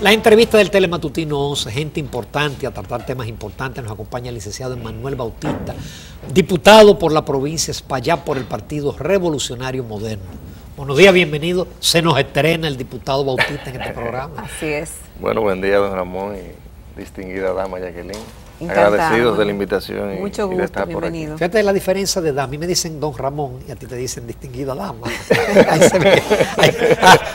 La entrevista del Telematutino 11, gente importante a tratar temas importantes. Nos acompaña el licenciado Emmanuel Bautista, diputado por la provincia de Espaillat por el Partido Revolucionario Moderno. Buenos días, bienvenido. Se nos estrena el diputado Bautista en este programa. Así es. Bueno, buen día, don Ramón y distinguida dama Jacqueline. Encantada. Agradecidos de la invitación Mucho y de estar gusto, por aquí. bienvenido. Fíjate la diferencia de edad. A mí me dicen don Ramón y a ti te dicen distinguida dama. Ahí se ve,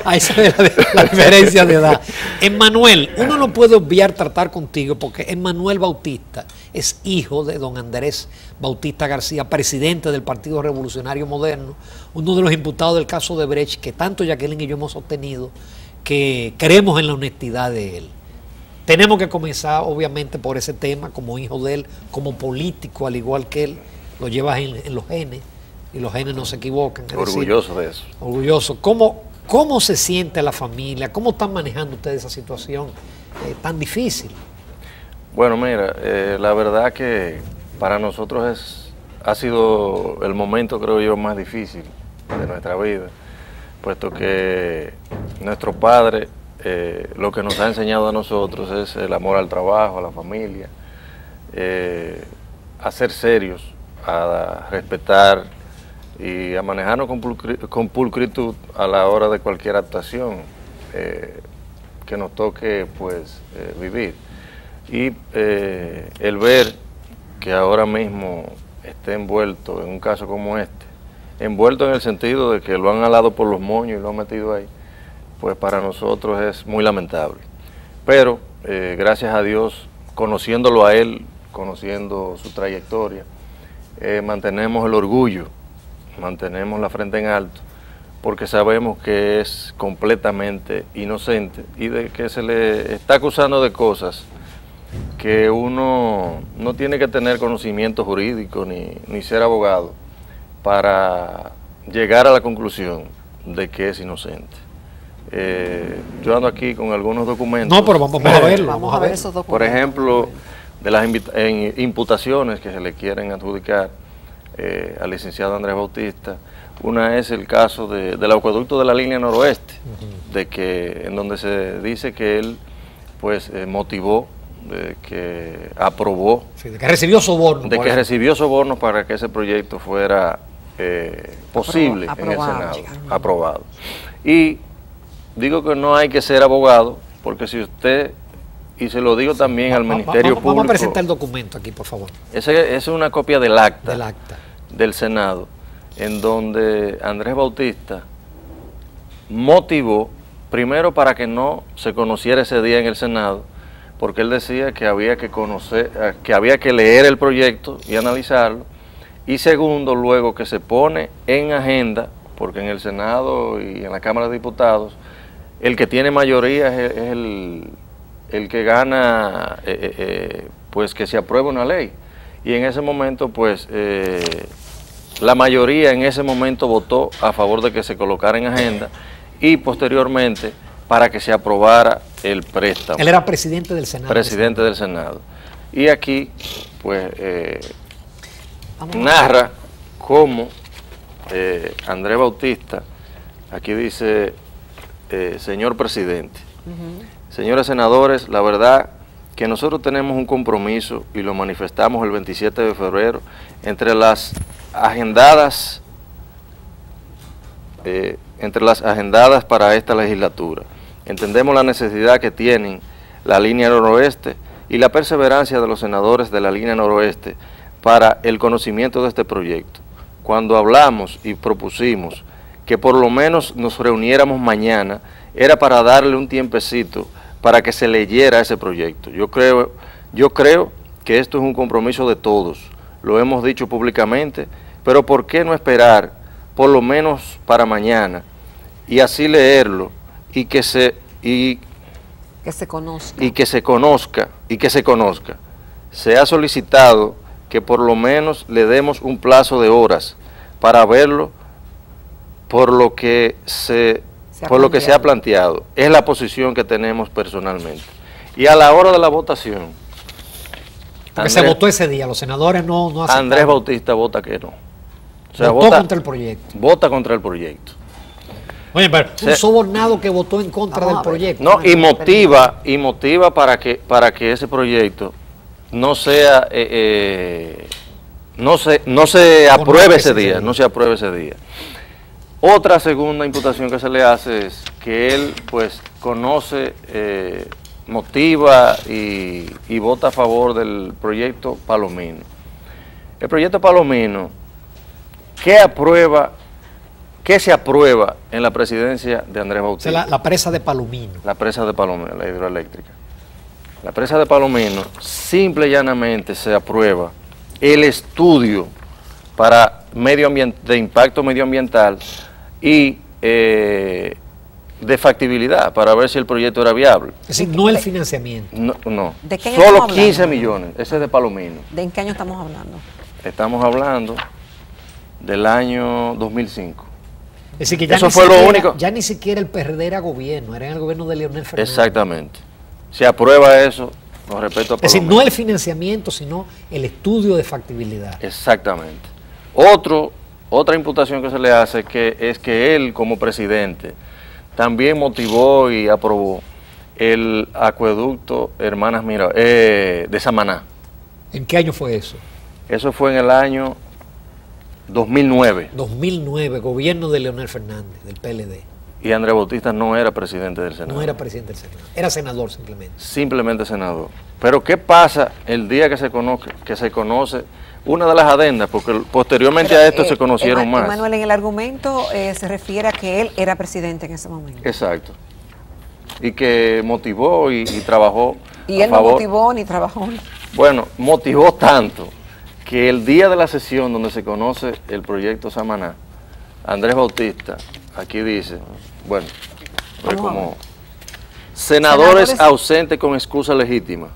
ahí se ve la diferencia de edad. Emmanuel, uno no puede obviar tratar contigo porque Emmanuel Bautista es hijo de don Andrés Bautista García, presidente del Partido Revolucionario Moderno, uno de los imputados del caso de Brecht, que tanto Jacqueline y yo hemos sostenido que creemos en la honestidad de él. Tenemos que comenzar, obviamente, por ese tema, como hijo de él, como político, al igual que él, lo llevas en los genes, y los genes no se equivocan. Orgulloso de eso. Orgulloso. ¿Cómo se siente la familia? ¿Cómo están manejando ustedes esa situación tan difícil? Bueno, mira, la verdad que para nosotros ha sido el momento, creo yo, más difícil de nuestra vida, puesto que nuestro padre... lo que nos ha enseñado a nosotros es el amor al trabajo, a la familia, a ser serios, a respetar y a manejarnos con pulcritud a la hora de cualquier actuación que nos toque pues vivir. Y el ver que ahora mismo esté envuelto en un caso como este, envuelto en el sentido de que lo han alado por los moños y lo han metido ahí, pues para nosotros es muy lamentable. Pero gracias a Dios, conociéndolo a él, conociendo su trayectoria, mantenemos el orgullo, mantenemos la frente en alto, porque sabemos que es completamente inocente y de que se le está acusando de cosas que uno no tiene que tener conocimiento jurídico ni ser abogado para llegar a la conclusión de que es inocente. Yo ando aquí con algunos documentos. No, pero vamos a verlo. Vamos a ver esos documentos. Por ejemplo, de las imputaciones que se le quieren adjudicar al licenciado Andrés Bautista, una es el caso del acueducto de la línea noroeste, en donde se dice que él pues motivó, de que aprobó, sí, de que recibió sobornos. De que recibió sobornos para que ese proyecto fuera posible en el Senado, aprobado. Y digo que no hay que ser abogado, porque si usted, y se lo digo también al Ministerio Público... Vamos a presentar el documento aquí, por favor. Esa es una copia del acta del Senado, en donde Andrés Bautista motivó, primero para que no se conociera ese día en el Senado, porque él decía que había que conocer, que había que leer el proyecto y analizarlo, y segundo, luego que se pone en agenda, porque en el Senado y en la Cámara de Diputados, el que tiene mayoría es el que gana, pues que se apruebe una ley. Y en ese momento, pues, la mayoría en ese momento votó a favor de que se colocara en agenda y posteriormente para que se aprobara el préstamo. Él era presidente del Senado. Presidente del Senado. Y aquí, pues, narra cómo Andrés Bautista, aquí dice... señor presidente, señores senadores, la verdad que nosotros tenemos un compromiso y lo manifestamos el 27 de febrero entre las agendadas para esta legislatura. Entendemos la necesidad que tienen la línea noroeste y la perseverancia de los senadores de la línea noroeste para el conocimiento de este proyecto. Cuando hablamos y propusimos que por lo menos nos reuniéramos mañana, era para darle un tiempecito para que se leyera ese proyecto. Yo creo que esto es un compromiso de todos, lo hemos dicho públicamente, pero ¿por qué no esperar por lo menos para mañana y así leerlo y que se conozca? Se ha solicitado que por lo menos le demos un plazo de horas para verlo, por lo que se ha planteado. Es la posición que tenemos personalmente. Y a la hora de la votación... Porque se votó ese día, los senadores no aceptaron. Andrés Bautista vota que no. O sea, votó contra el proyecto. Vota contra el proyecto. Oye, pero un sobornado que votó en contra del proyecto. No, y motiva para que ese proyecto no sea no se apruebe ese día, no se apruebe ese día. Otra segunda imputación que se le hace es que él pues conoce, motiva y vota a favor del proyecto Palomino. El proyecto Palomino, ¿qué se aprueba en la presidencia de Andrés Bautista? O sea, la presa de Palomino. La presa de Palomino, la hidroeléctrica. La presa de Palomino, simple y llanamente se aprueba el estudio para de impacto medioambiental y de factibilidad para ver si el proyecto era viable. Es decir, no el financiamiento. No. ¿De qué año Solo estamos 15 hablando? millones, ese es de Palomino. ¿De en qué año estamos hablando? Estamos hablando del año 2005. Es decir, que ya Eso ni fue lo siquiera- único. Ya ni siquiera el PRD era gobierno, era en el gobierno de Leonel Fernández. Exactamente. Si aprueba eso, con respecto a Es decir, Palomino. no el financiamiento, sino el estudio de factibilidad. Exactamente. Otra imputación que se le hace es que él, como presidente, también motivó y aprobó el acueducto Hermanas de Samaná. ¿En qué año fue eso? Eso fue en el año 2009. 2009, gobierno de Leonel Fernández, del PLD. Y Andrés Bautista no era presidente del Senado. No era presidente del Senado, era senador simplemente. Simplemente senador. Pero ¿qué pasa el día que se conoce una de las adendas? Porque posteriormente a esto se conocieron más. Manuel, en el argumento se refiere a que él era presidente en ese momento. Exacto. Y que motivó y trabajó Y a él no favor. motivó ni trabajó. Bueno, motivó tanto que el día de la sesión donde se conoce el proyecto Samaná, Andrés Bautista, aquí dice, bueno, fue Vamos a como ver. senadores ausentes con excusa legítima,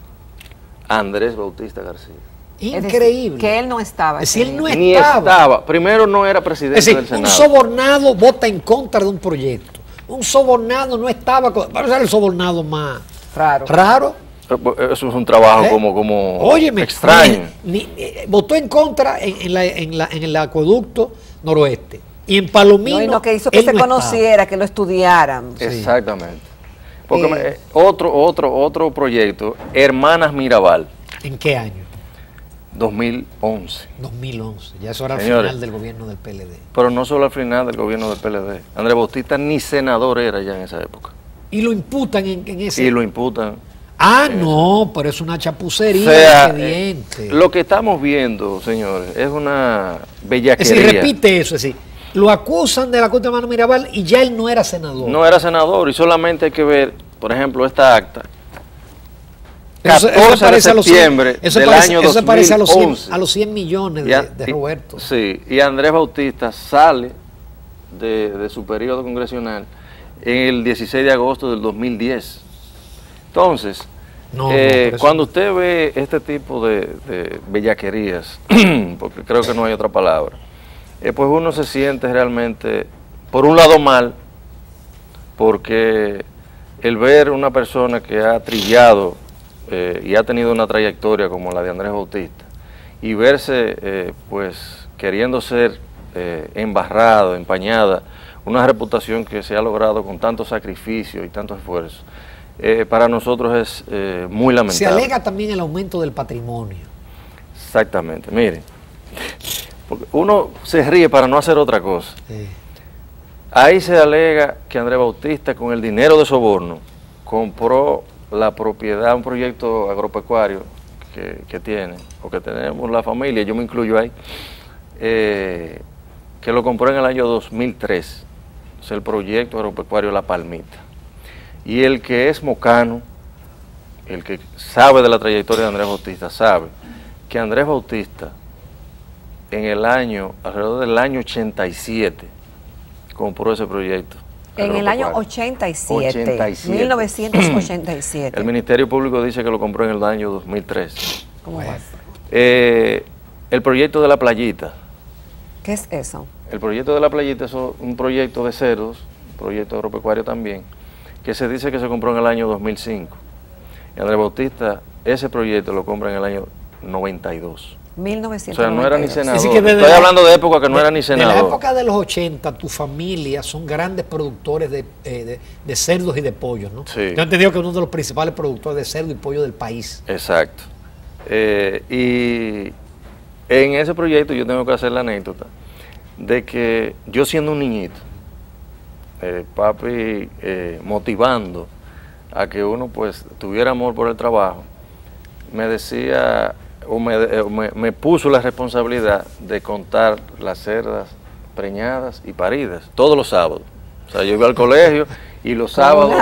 Andrés Bautista García. Es decir, Increíble. que él no estaba. Es decir, ese él no día. Ni estaba, primero no era presidente Es decir, del un Senado. sobornado vota en contra de un proyecto. Un sobornado no estaba... Para ser el sobornado más Raro. raro. Eso es un trabajo ¿Eh? como Óyeme, extraño. Votó en contra en el acueducto noroeste. Y en Palomino. No, y lo que hizo que él se no estaba. conociera, que lo estudiaran. Exactamente. Porque otro proyecto, Hermanas Mirabal, ¿En qué año? 2011. 2011. Ya eso era el Señores. final del gobierno del PLD. Pero no solo al final del gobierno del PLD. Andrés Bautista ni senador era ya en esa época. Y lo imputan en ese. Y lo imputan. Ah, no, pero es una chapucería O sea, de expediente. lo que estamos viendo, señores, es una Es bellaquería. decir, repite eso, es decir, lo acusan de la Corte de Mano Mirabal y ya él no era senador. No era senador y solamente hay que ver, por ejemplo, esta acta. Eso 14 se de parece a los 100 septiembre eso del parece- año eso se parece a los 2011. a los 100 millones de Roberto. Sí, y Andrés Bautista sale de su periodo congresional en el 16 de agosto del 2010. Entonces, No, pero eso- cuando usted ve este tipo de bellaquerías, porque creo que no hay otra palabra, pues uno se siente realmente, por un lado mal, porque el ver una persona que ha trillado y ha tenido una trayectoria como la de Andrés Bautista, y verse pues queriendo ser embarrado, empañada, una reputación que se ha logrado con tanto sacrificio y tanto esfuerzo, para nosotros es muy se lamentable. alega también el aumento del patrimonio. Exactamente, miren, porque uno se ríe para no hacer otra cosa. Ahí se alega que Andrés Bautista, con el dinero de soborno, compró la propiedad, un proyecto agropecuario que tiene, o que tenemos la familia, yo me incluyo ahí, que lo compró en el año 2003, es el proyecto agropecuario La Palmita. Y el que es mocano, el que sabe de la trayectoria de Andrés Bautista, sabe que Andrés Bautista, alrededor del año 87, compró ese proyecto. En el año agropecuario. 87, 1987. El Ministerio Público dice que lo compró en el año 2003. ¿Cómo va? El proyecto de la playita. ¿Qué es eso? El proyecto de la playita es un proyecto de cerdos, un proyecto agropecuario también, que se dice que se compró en el año 2005. Y Andrés Bautista, ese proyecto lo compra en el año 92. 1992. O sea, no era ni senador. Sí, que Estoy hablando de época que no era ni senador. De la época de los 80, tu familia son grandes productores de cerdos y de pollos, ¿no? Sí. Yo he entendido que uno de los principales productores de cerdo y pollo del país. Exacto. Y en ese proyecto yo tengo que hacer la anécdota de que yo siendo un niñito, papi motivando a que uno pues tuviera amor por el trabajo, me decía o me puso la responsabilidad de contar las cerdas preñadas y paridas todos los sábados. O sea, yo iba al colegio y los sábados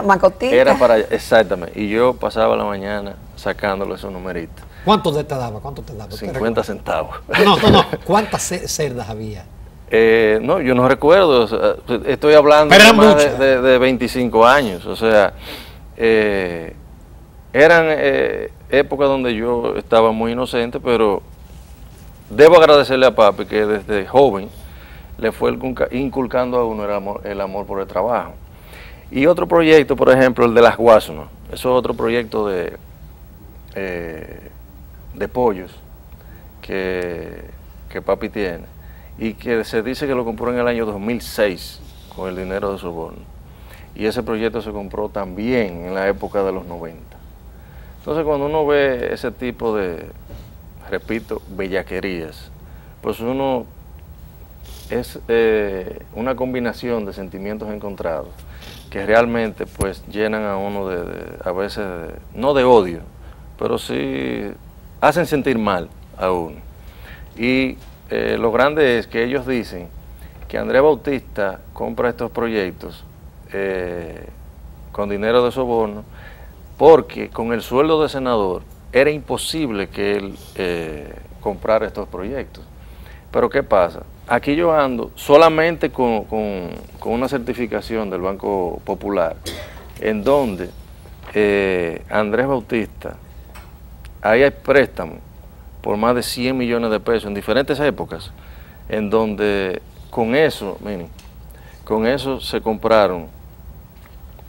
era para... Exactamente. Y yo pasaba la mañana sacándole esos numeritos. ¿Cuánto te daba? ¿Cuánto te daba? 50 centavos. No. ¿Cuántas cerdas había? No, yo no recuerdo. O sea, estoy hablando de más de 25 años. O sea, eran épocas donde yo estaba muy inocente, pero debo agradecerle a papi que desde joven le fue inculcando a uno el amor por el trabajo. Y otro proyecto, por ejemplo, el de las guasumas. Eso es otro proyecto de pollos que papi tiene y que se dice que lo compró en el año 2006 con el dinero de soborno. Y ese proyecto se compró también en la época de los 90. Entonces, cuando uno ve ese tipo de, repito, bellaquerías, pues uno es una combinación de sentimientos encontrados que realmente pues llenan a uno a veces, no de odio, pero sí hacen sentir mal a uno. Y lo grande es que ellos dicen que Andrés Bautista compra estos proyectos con dinero de soborno porque con el sueldo de senador era imposible que él comprara estos proyectos. Pero ¿qué pasa? Aquí yo ando solamente con una certificación del Banco Popular, en donde Andrés Bautista, ahí hay préstamos por más de 100 millones de pesos en diferentes épocas, en donde con eso, miren, con eso se compraron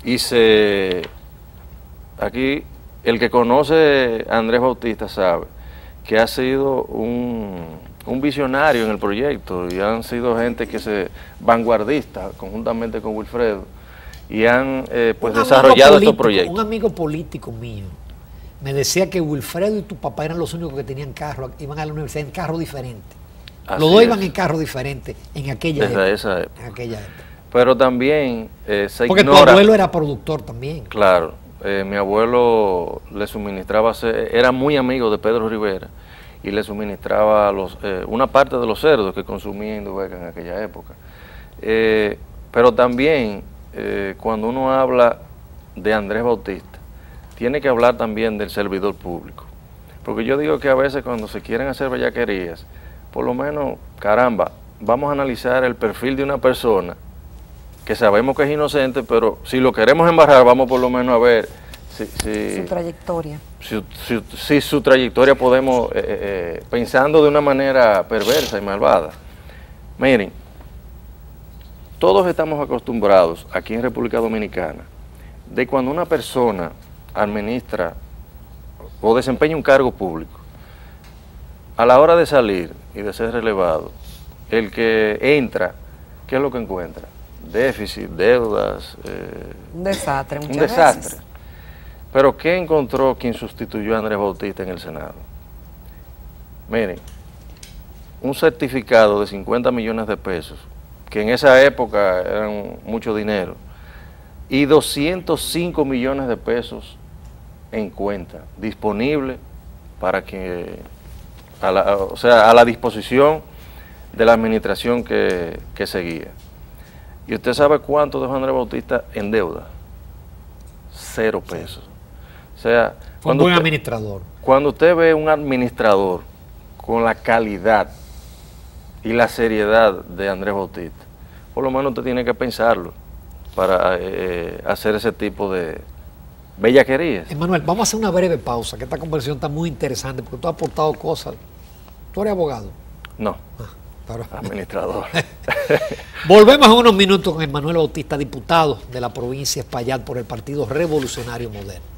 y aquí el que conoce a Andrés Bautista sabe que ha sido un visionario en el proyecto y han sido gente que se vanguardista conjuntamente con Wilfredo y han pues desarrollado estos proyectos. Un amigo político mío me decía que Wilfredo y tu papá eran los únicos que tenían carro, iban a la universidad en carro diferente. Los dos iban en carro diferente en aquella época. Esa época. En aquella época. Pero también se porque ignora... tu abuelo era productor también. Claro, mi abuelo le suministraba, era muy amigo de Pedro Rivera y le suministraba una parte de los cerdos que consumía Indubeca en aquella época. Pero también cuando uno habla de Andrés Bautista, tiene que hablar también del servidor público. Porque yo digo que a veces cuando se quieren hacer bellaquerías, por lo menos, caramba, vamos a analizar el perfil de una persona que sabemos que es inocente, pero si lo queremos embarrar, vamos por lo menos a ver su trayectoria. Si su trayectoria podemos, pensando de una manera perversa y malvada. Miren, todos estamos acostumbrados aquí en República Dominicana de cuando una persona administra o desempeña un cargo público, a la hora de salir y de ser relevado, el que entra, ¿qué es lo que encuentra? Déficit, deudas. Un desastre, muchas veces. Un desastre. Veces. Pero ¿qué encontró quien sustituyó a Andrés Bautista en el Senado? Miren, un certificado de 50 millones de pesos, que en esa época eran mucho dinero, y 205 millones de pesos en cuenta, disponible para que, o sea, a la disposición de la administración que seguía. ¿Y usted sabe cuánto dejó Andrés Bautista en deuda? 0 pesos. O sea, fue un buen administrador. Cuando usted ve un administrador con la calidad y la seriedad de Andrés Bautista, por lo menos usted tiene que pensarlo para hacer ese tipo de bellaquerías. Emanuel, vamos a hacer una breve pausa, que esta conversación está muy interesante, porque tú has aportado cosas. ¿Tú eres abogado? No, administrador. Volvemos en unos minutos con Emanuel Bautista, diputado de la provincia de Espaillat por el Partido Revolucionario Moderno.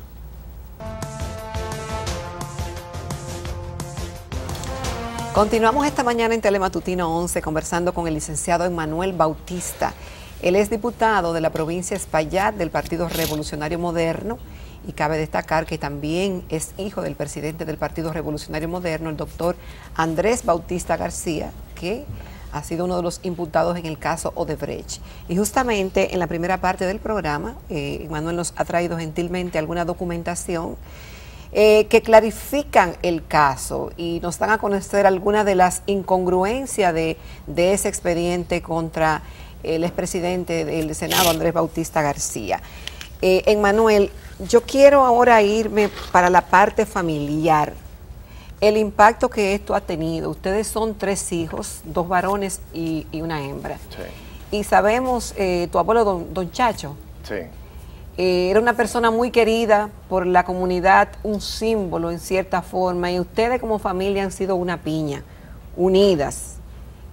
Continuamos esta mañana en Telematutino 11 conversando con el licenciado Emmanuel Bautista. Él es diputado de la provincia de Espaillat del Partido Revolucionario Moderno y cabe destacar que también es hijo del presidente del Partido Revolucionario Moderno, el doctor Andrés Bautista García, que ha sido uno de los imputados en el caso Odebrecht. Y justamente en la primera parte del programa, Emmanuel nos ha traído gentilmente alguna documentación que clarifican el caso y nos dan a conocer algunas de las incongruencias de ese expediente contra el expresidente del Senado, Andrés Bautista García. Emmanuel, yo quiero ahora irme para la parte familiar, el impacto que esto ha tenido. Ustedes son 3 hijos, 2 varones y una hembra. Sí. Y sabemos, tu abuelo, don Chacho, sí, era una persona muy querida por la comunidad, un símbolo en cierta forma, y ustedes como familia han sido una piña, unidas,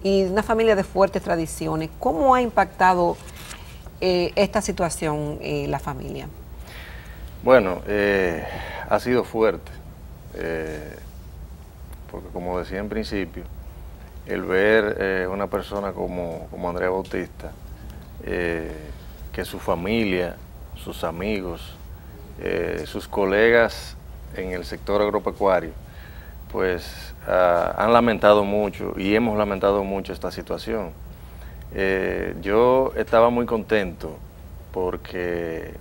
y una familia de fuertes tradiciones. ¿Cómo ha impactado esta situación la familia? Bueno, ha sido fuerte, porque como decía en principio, el ver una persona como Andrés Bautista, que su familia, sus amigos, sus colegas en el sector agropecuario, pues han lamentado mucho y hemos lamentado mucho esta situación. Yo estaba muy contento porque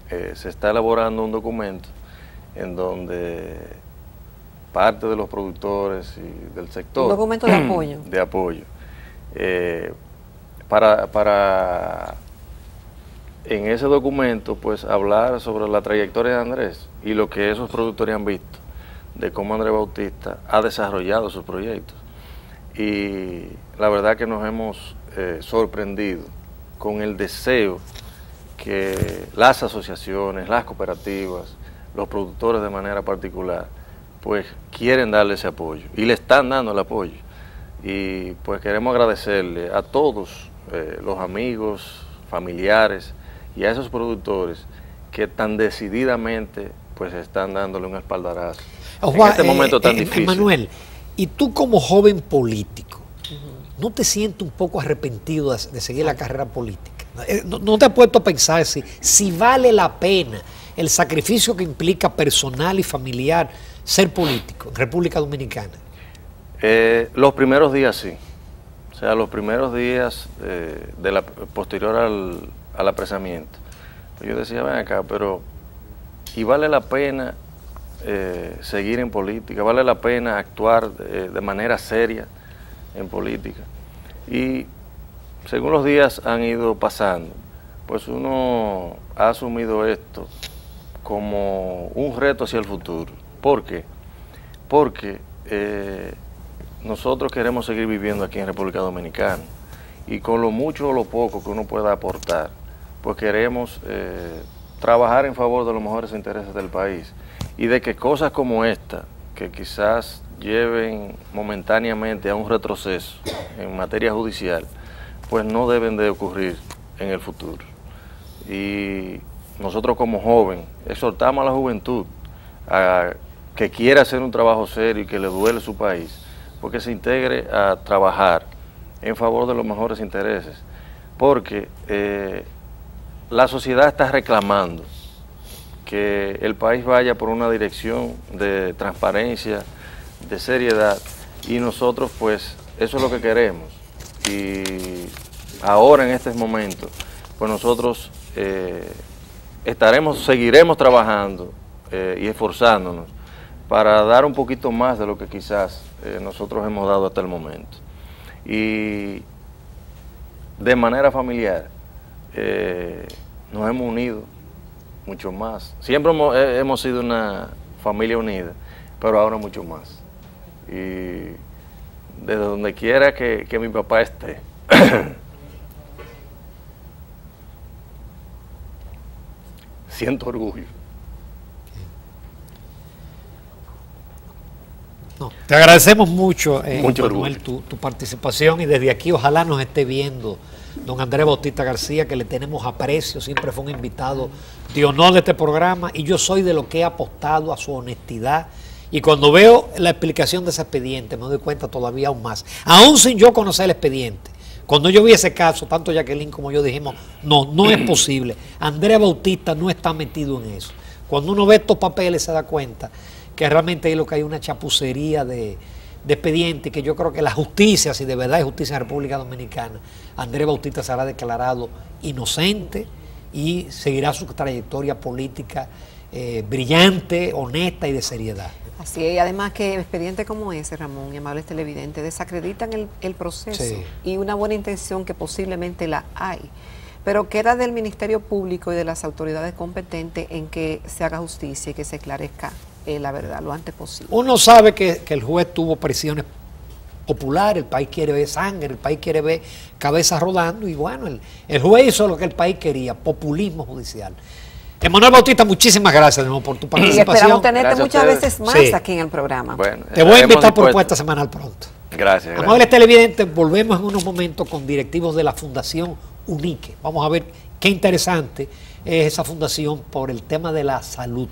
se está elaborando un documento en donde parte de los productores y del sector... Un documento de apoyo. De apoyo. Para en ese documento, pues, hablar sobre la trayectoria de Andrés y lo que esos productores han visto de cómo Andrés Bautista ha desarrollado sus proyectos. Y la verdad que nos hemos sorprendido con el deseo que las asociaciones, las cooperativas, los productores de manera particular, pues quieren darle ese apoyo y le están dando el apoyo. Y pues queremos agradecerle a todos los amigos, familiares y a esos productores que tan decididamente pues están dándole un espaldarazo en este momento tan difícil. Emmanuel, y tú como joven político, ¿no te sientes un poco arrepentido de seguir la carrera política? ¿No te has puesto a pensar si vale la pena el sacrificio que implica personal y familiar ser político en República Dominicana? Los primeros días sí. O sea, los primeros días posterior al apresamiento. Yo decía, ven acá, pero ¿y vale la pena seguir en política? ¿Vale la pena actuar de manera seria en política? Y según los días han ido pasando, pues uno ha asumido esto como un reto hacia el futuro. ¿Por qué? Porque nosotros queremos seguir viviendo aquí en República Dominicana y con lo mucho o lo poco que uno pueda aportar, pues queremos trabajar en favor de los mejores intereses del país y de que cosas como esta, que quizás lleven momentáneamente a un retroceso en materia judicial, pues no deben de ocurrir en el futuro. Y nosotros como joven exhortamos a la juventud a que quiera hacer un trabajo serio y que le duele su país, porque se integre a trabajar en favor de los mejores intereses, porque la sociedad está reclamando que el país vaya por una dirección de transparencia, de seriedad, y nosotros pues eso es lo que queremos. Y ahora en este momento pues nosotros seguiremos trabajando y esforzándonos para dar un poquito más de lo que quizás nosotros hemos dado hasta el momento. Y de manera familiar nos hemos unido mucho más. Siempre hemos sido una familia unida, pero ahora mucho más. Y desde donde quiera que mi papá esté, siento orgullo. No, te agradecemos mucho, Manuel, tu participación, y desde aquí ojalá nos esté viendo don Andrés Bautista García, que le tenemos aprecio, siempre fue un invitado de honor de este programa, y yo soy de lo que he apostado a su honestidad Y cuando veo la explicación de ese expediente, me doy cuenta todavía aún más. Aún sin yo conocer el expediente. Cuando yo vi ese caso, tanto Jacqueline como yo dijimos, no es posible. Andrea Bautista no está metido en eso. Cuando uno ve estos papeles se da cuenta que realmente hay lo que hay una chapucería de expediente, que yo creo que la justicia, si de verdad hay justicia en la República Dominicana, Andrea Bautista será declarado inocente y seguirá su trayectoria política brillante, honesta y de seriedad. Así es, y además que expedientes como ese, Ramón y amables televidentes, desacreditan el proceso Sí. y una buena intención que posiblemente la hay, pero queda del Ministerio Público y de las autoridades competentes en que se haga justicia y que se esclarezca la verdad lo antes posible. Uno sabe que el juez tuvo presiones populares, el país quiere ver sangre, el país quiere ver cabezas rodando, y bueno, el juez hizo lo que el país quería, populismo judicial. Emanuel Bautista, muchísimas gracias de nuevo por tu Y participación. esperamos tenerte Gracias a muchas ustedes. veces más Sí. aquí en el programa. Bueno, Te voy a invitar por dispuestos. puesta semanal pronto. Gracias. Amables televidentes, volvemos en unos momentos con directivos de la Fundación Unique. Vamos a ver qué interesante es esa fundación por el tema de la salud.